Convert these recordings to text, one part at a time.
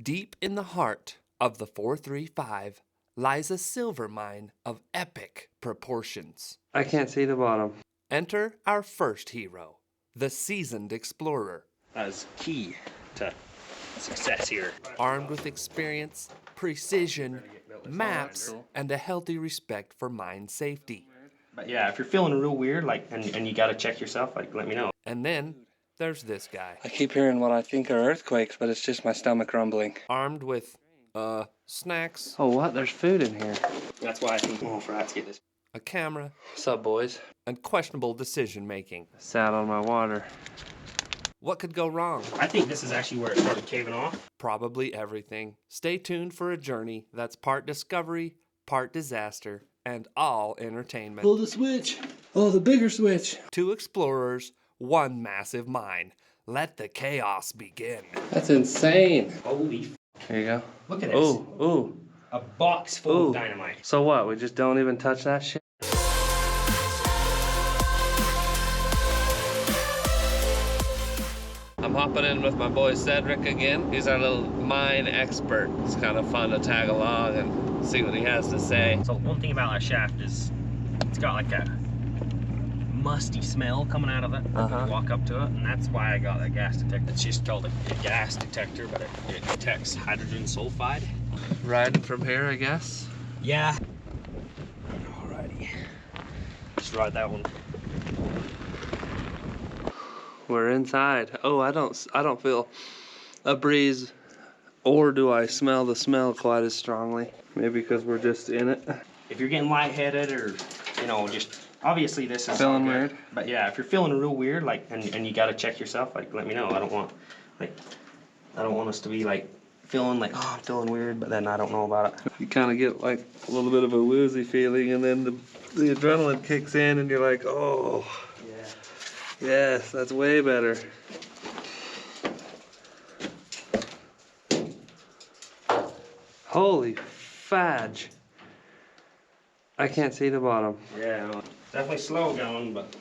Deep in the heart of the 435 lies a silver mine of epic proportions. I can't see the bottom. Enter our first hero, the seasoned explorer. That is key to success here. Armed with experience, precision, maps, and a healthy respect for mine safety. But yeah, if you're feeling real weird, and you gotta check yourself, let me know. And then there's this guy. I keep hearing what I think are earthquakes, but it's just my stomach rumbling. Armed with, snacks. Oh, what? There's food in here. That's why I think more rats get this. A camera. What's up, boys? And questionable decision making. Sat on my water. What could go wrong? I think this is actually where it started caving off. Probably everything. Stay tuned for a journey that's part discovery, part disaster, and all entertainment. Pull the switch. Oh, the bigger switch. 2 explorers, 1 massive mine. Let the chaos begin. That's insane. Holy Here you go. look at this. Ooh. A box full of dynamite. So what? We just don't even touch that shit? I'm hopping in with my boy Cedric again. He's our little mine expert. It's kind of fun to tag along and see what he has to say. So one thing about that shaft is it's got like a musty smell coming out of it when you walk up to it, and that's why I got that gas detector. It's just called a gas detector, but it detects hydrogen sulfide. Riding from here, I guess. Yeah. Alrighty. Just ride that one. We're inside. Oh, I don't feel a breeze, or do I smell the smell quite as strongly? Maybe because we're just in it. If you're getting lightheaded or, just obviously this is feeling all good. weird. But yeah, if you're feeling real weird, and you gotta check yourself, let me know. I don't want us to be feeling oh, I'm feeling weird, but then I don't know about it. You kind of get like a little bit of a woozy feeling, and then the adrenaline kicks in, and you're like, oh. Yeah. Yes, that's way better. Holy fudge. I can't see the bottom. Yeah, definitely slow going, but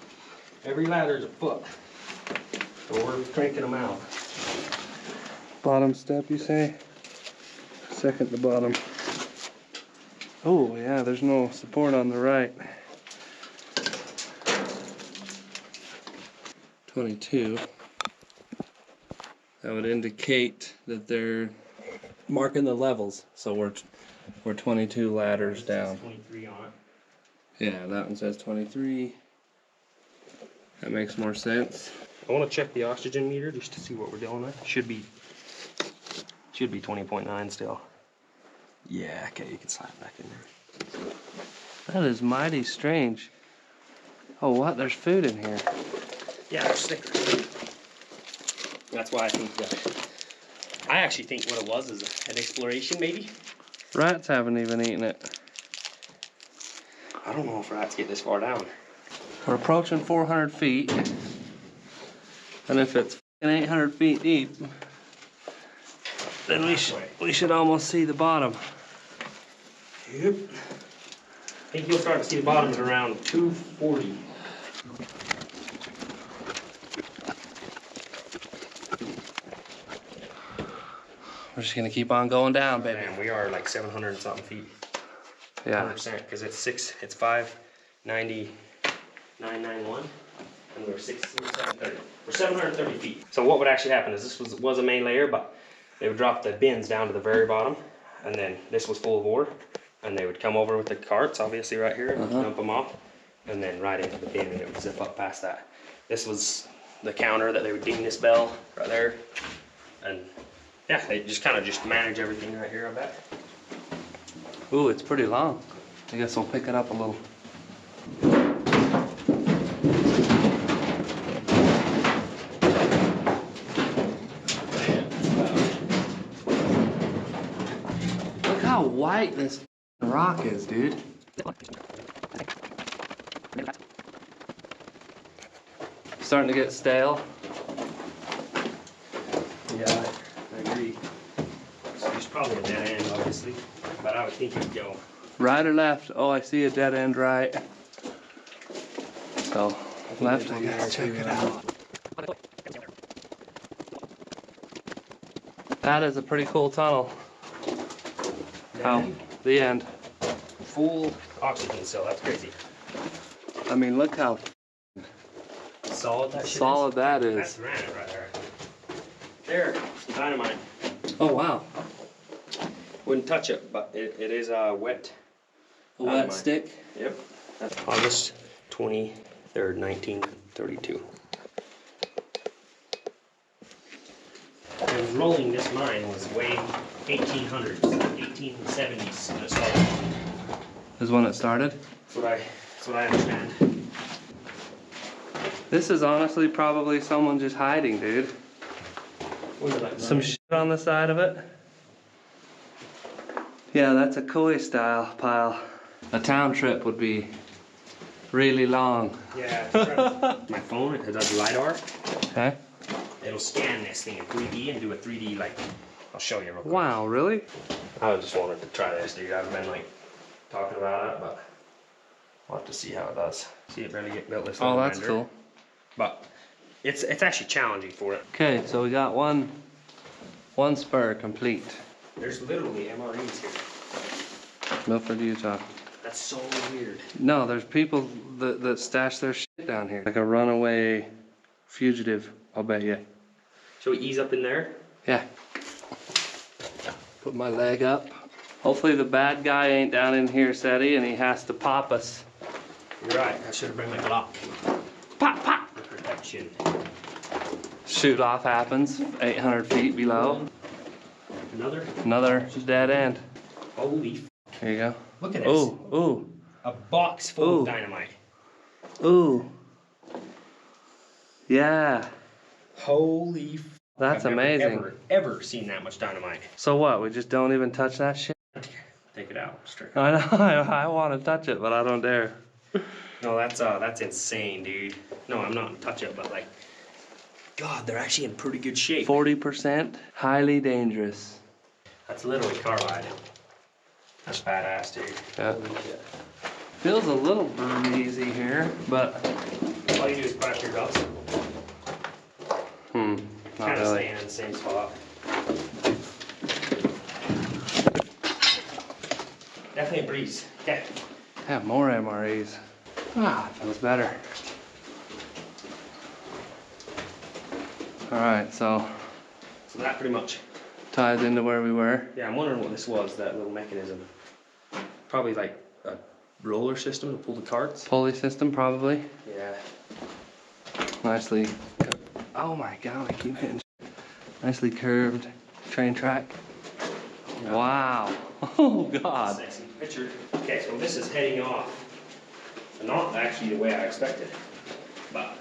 every ladder's a foot. So we're cranking them out. Bottom step, you say? Second to bottom. Oh, yeah, there's no support on the right. 22. That would indicate that they're marking the levels. So we're 22 ladders down. 23 on it. Yeah, that one says 23. That makes more sense. I want to check the oxygen meter just to see what we're dealing with. Should be 20.9 still. Yeah, okay, you can slide it back in there. That is mighty strange. Oh, what? There's food in here. Yeah, they're Snickers. That's why I actually think what it was is an exploration, maybe. Rats haven't even eaten it. I don't know if rats get this far down. We're approaching 400 feet. And if it's 800 feet deep, then we should almost see the bottom. Yep. I think you'll start to see the bottom at around 240. We're just gonna keep on going down, baby. Man, we are 700 and something feet. Yeah. 100%, because it's 590,991, and we're 730. We're 730 feet. So what would actually happen is this was a main layer, but they would drop the bins down to the very bottom, and then this was full of ore, and they would come over with the carts, obviously right here, and dump them off, and then right into the bin, and it would zip up past that. This was the counter that they would ding this bell right there, and yeah, they just kind of manage everything right here, I bet. Ooh, it's pretty long. I guess we'll pick it up a little. Look how white this rock is, dude. Starting to get stale. Yeah, I agree. So there's probably a dead end, obviously, but I would think it'd go. Right or left? Oh, I see a dead end right. So, left, I guess, check it out. That is a pretty cool tunnel. Oh, Then the end. full oxygen cell. That's crazy. I mean, look how Solid that shit solid is. that That's is. granite right there. There, some dynamite. Oh, wow. Wouldn't touch it, but it is wet. A wet stick. Yep. That's August 23rd, 1932. And rolling this mine was way 1800s, 1870s when it started. Is when it started. That's what I understand. This is honestly probably someone just hiding, dude. When did that Some run? shit on the side of it. Yeah, that's a koi style pile. A town trip would be really long. Yeah, my phone, it does LiDAR. Okay. It'll scan this thing in 3D and do a 3D, like, I'll show you real quick. Wow, really? I just wanted to try this, dude. I've been, like, talking about it, but we'll have to see how it does. See it barely get built this Oh, little that's render. cool. But it's actually challenging for it. Okay, so we got one spur complete. There's literally MREs here. Milford, Utah. That's so weird. No, there's people that stash their shit down here. Like a runaway fugitive, I'll bet you. Shall we ease up in there? Yeah. Put my leg up. Hopefully the bad guy ain't down in here, Seti, and he has to pop us. You're right. I should have brought my Glock. Pop, pop! For protection. Shoot off happens, 800 feet below. Another? Another dead end. Holy Here you go. look at this. Ooh, ooh, A box full Ooh. of dynamite. ooh. Yeah, Holy that's I've never, amazing. ever seen that much dynamite. So what, we just don't even touch that shit? Take it out. Straight. I know, I want to touch it, but I don't dare. No, that's insane, dude. No, I'm not touch it, but like, God, they're actually in pretty good shape. 40%, highly dangerous. That's literally carbide. That's badass, dude. Yeah. Holy shit. Feels a little breezy here, but All you do is press your guts. not Kind of really. staying in the same spot. Definitely a breeze. Okay. Have more MREs. Ah, feels better. All right, so So that pretty much. ties into where we were. Yeah, I'm wondering what this was, that little mechanism. Probably like a roller system to pull the carts. Pulley system, probably. Yeah. Nicely. Oh my God, I keep hitting. Nicely curved train track. Wow. Oh God. Sexy picture. Okay, so this is heading off. Not actually the way I expected, but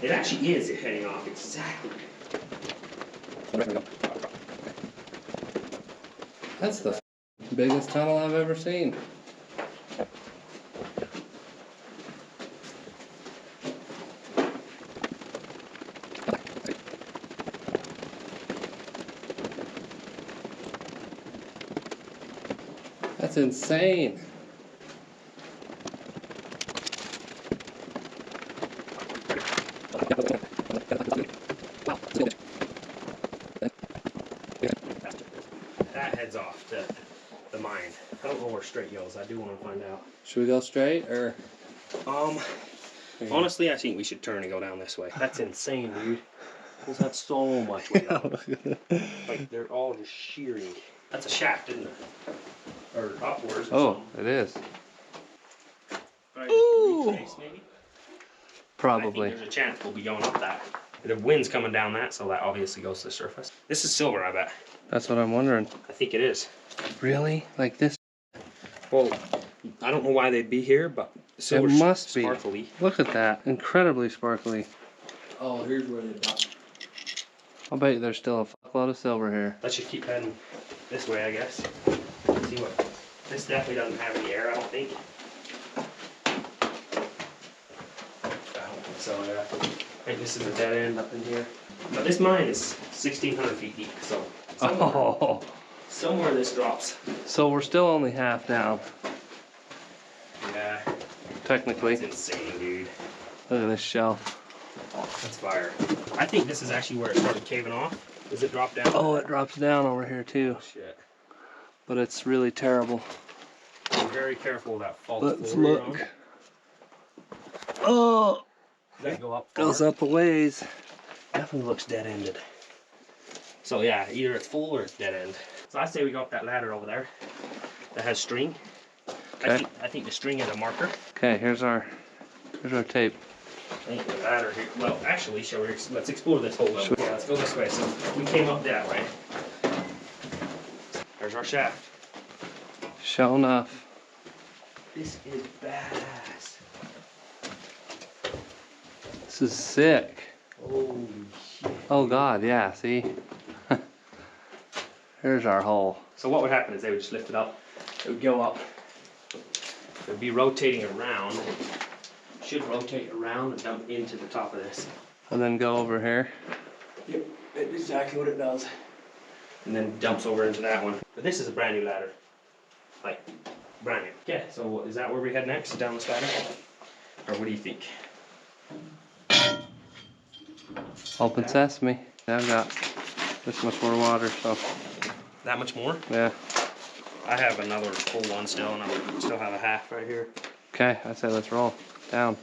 it actually is heading off exactly. That's the biggest tunnel I've ever seen. That's insane. That heads off to the mine. I don't know where straight goes. I do want to find out. Should we go straight or? Honestly, I think we should turn and go down this way. That's insane, dude. Those have so much weight on them. Like, they're all just shearing. That's a shaft, isn't it? Or upwards or Oh, something. it is. But I just retrace, maybe? I Probably. think there's a chance we'll be going up that. The wind's coming down that, so that obviously goes to the surface. This is silver, I bet. That's what I'm wondering. I think it is. Really? Like this? Well, I don't know why they'd be here, but the It silver's must be. sparkly. Look at that. Incredibly sparkly. Oh, here's where they got. I'll bet you there's still a fuckload of silver here. Let's just keep heading this way, I guess. See what. This definitely doesn't have any air, I don't think. I don't think so, yeah. I think this is a dead end up in here. But this mine is 1,600 feet deep, so Oh, somewhere this drops. so we're still only half down, Yeah, technically. it's insane, dude. Look at this shelf. That's fire. I think this is actually where it started caving off. Does it drop down? Oh, it drops down over here too, Shit. but it's really terrible. Be very careful of that false Let's floor you're on. look. Oh, Does that go up far? goes up a ways. Definitely looks dead-ended. So yeah, either it's full or it's dead-end. So I say we go up that ladder over there that has string. Okay. I think the string is a marker. Okay, here's our tape. I think the ladder here. Well, actually, let's explore this whole level. Yeah, let's go this way. So we came up that way. There's our shaft. Sure enough. This is badass. This is sick. Holy shit. Oh God, yeah, see? Here's our hole. So what would happen is they would just lift it up. It would go up. It would be rotating around. Should rotate around and dump into the top of this. And then go over here. Yep, that's exactly what it does. And then dumps over into that one. But this is a brand new ladder. Like, brand new. Okay, so is that where we head next? Down this ladder? Or what do you think? Open sesame. I've got this much more water, so That much more? yeah. I have another full one still, and I still have a half right here. Okay, I say let's roll. Down.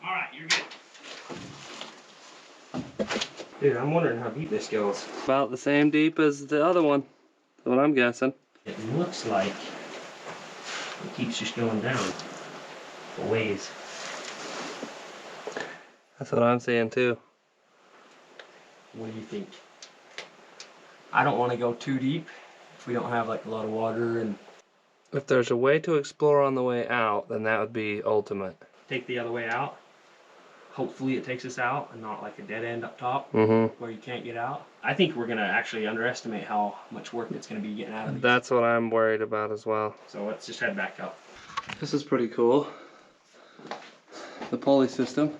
Alright, you're good. Dude, I'm wondering how deep this goes. About the same deep as the other one. That's what I'm guessing. It looks like it keeps just going down a ways. That's what I'm seeing too. What do you think? I don't want to go too deep if we don't have like a lot of water, and If there's a way to explore on the way out, then that would be ultimate. take the other way out. Hopefully it takes us out and not like a dead end up top Mm-hmm. where you can't get out. I think we're gonna actually underestimate how much work it's gonna be getting out of these. That's what I'm worried about as well. So let's just head back up. This is pretty cool. The pulley system.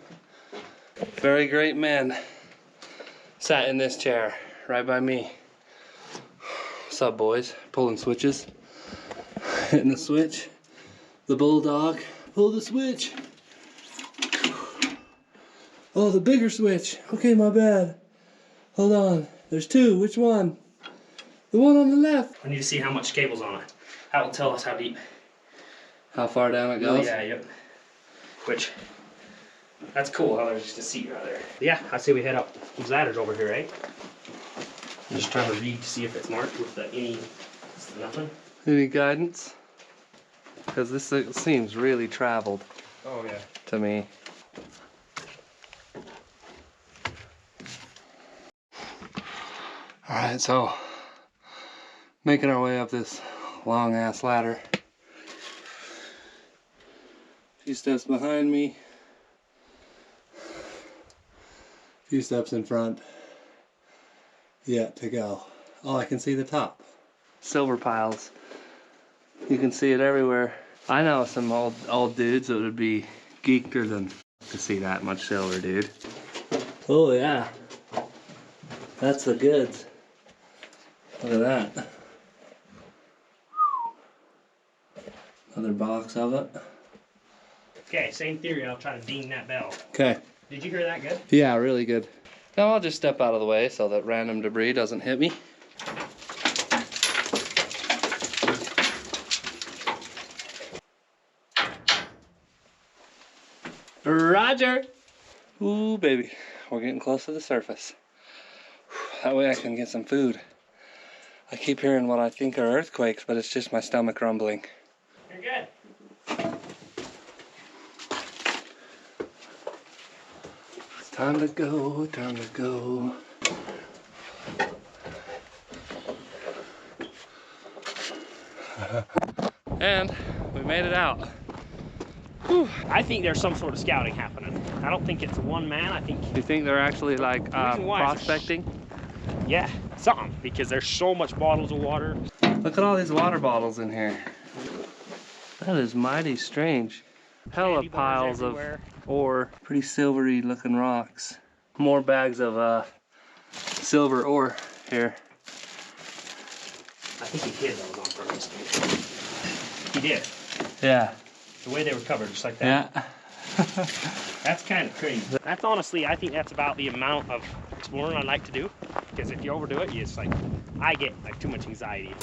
Very great men sat in this chair right by me. What's up, boys? Pulling switches. Hitting the switch. The bulldog. Pull the switch. Oh, the bigger switch. Okay, my bad. Hold on. There's two. Which one? The one on the left. I need to see how much cable's on it. That will tell us how deep. How far down it Oh goes? yeah, yep. Which, that's cool how there's just a seat right there. Yeah, I say we head up. These ladders over here, eh? I'm just trying to read to see if it's marked with any, nothing. Any guidance? Because this seems really traveled Oh yeah. to me. Alright, so making our way up this long ass ladder. A few steps behind me. A few steps in front. Yet to go. Oh, I can see the top. Silver piles. You can see it everywhere. I know some old dudes that would be geeker than to see that much silver, dude. Oh yeah. That's the goods. Look at that. Another box of it. Okay, same theory. I'll try to ding that bell. Okay. Did you hear that good? Yeah, really good. Now I'll just step out of the way so that random debris doesn't hit me. Roger! Ooh, baby. We're getting close to the surface. That way I can get some food. I keep hearing what I think are earthquakes, but it's just my stomach rumbling. You're good. It's time to go, time to go. And we made it out. Whew. I think there's some sort of scouting happening. I don't think it's one man. I think, You think they're actually like reason why is- prospecting? yeah, something. Because there's so much bottles of water. Look at all these water bottles in here. That is mighty strange. Hella Candy bars piles of everywhere. ore. Pretty silvery looking rocks. More bags of silver ore here. I think he hid those on purpose. He did. Yeah. the way they were covered, just like that. Yeah. That's kind of crazy. That's honestly, I think that's about the amount of exploring I like to do. Because if you overdo it, you just like, I get like too much anxiety.